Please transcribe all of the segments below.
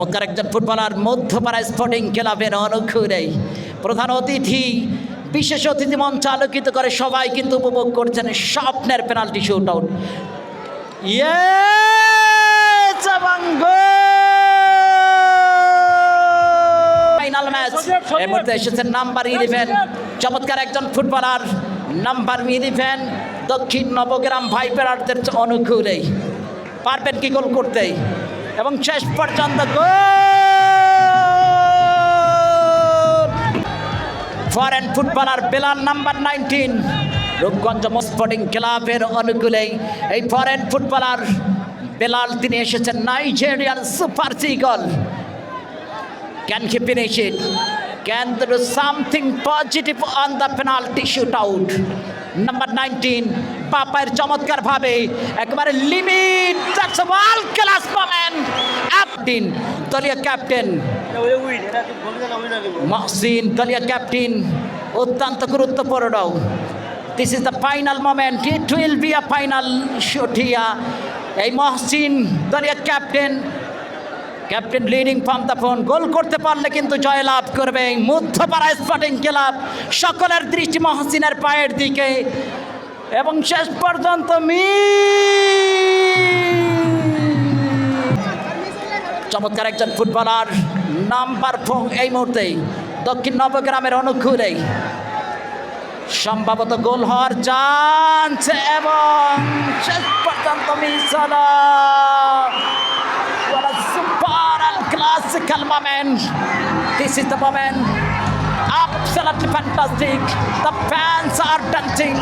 চমৎকার একজন footballer Madhyapara sporting ক্লাবের অনুক্ষরে প্রধান অতিথি বিশেষ অতিথি মঞ্চ আলোকিত করে সবাই কিন্তু উপভোগ করছেন স্বপ্নের penalty shoot out. Final match এর মধ্যে এসেছেন নাম্বার 11 চমৎকার একজন ফুটবলার নাম্বার 11 দক্ষিণ নবগ্রাম ভাইপেরারদের অনুকূলে পারবেন কি গোল করতে এবং শেষ পর্যন্ত foreign footballer Belal number 19 Rupganj sporting ক্লাবের অনুকূলে এই ফরেন ফুটবলার বেলাল তিনি এসেছেন Nigerian super eagle. Can he finish it? Can there is something positive on the penalty shootout? Number 19 পাপায়ের চমৎকার ভাবে একেবারে limit that's a world class moment captain দলীয় ক্যাপ্টেন মহসিন দলীয় ক্যাপ্টেন অত্যন্ত গুরুত্বপূর্ণ। This is the final moment, it will be a final shoot here. এই মহসিন দলীয় captain leading from the front goal করতে পারলে কিন্তু জয়লাভ করবে মধ্যপাড়া স্পোর্টিং ক্লাব। সকলের দৃষ্টি মহসিনের পায়ের দিকে এবং শেষ পর্যন্ত চমৎকার একজন ফুটবলার নাম্বার 4 এই মুহূর্তে দক্ষিণ নবগ্রামের অনুকূলে সম্ভবত গোল হওয়ার চান্স এবং শেষ পর্যন্ত মিস হলো। What a super and classical moment. This is the moment. Absolutely fantastic. The fans are dancing.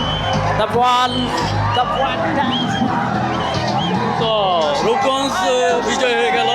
The wall dance. তো রূপগঞ্জ বিজয় হয়ে গেল।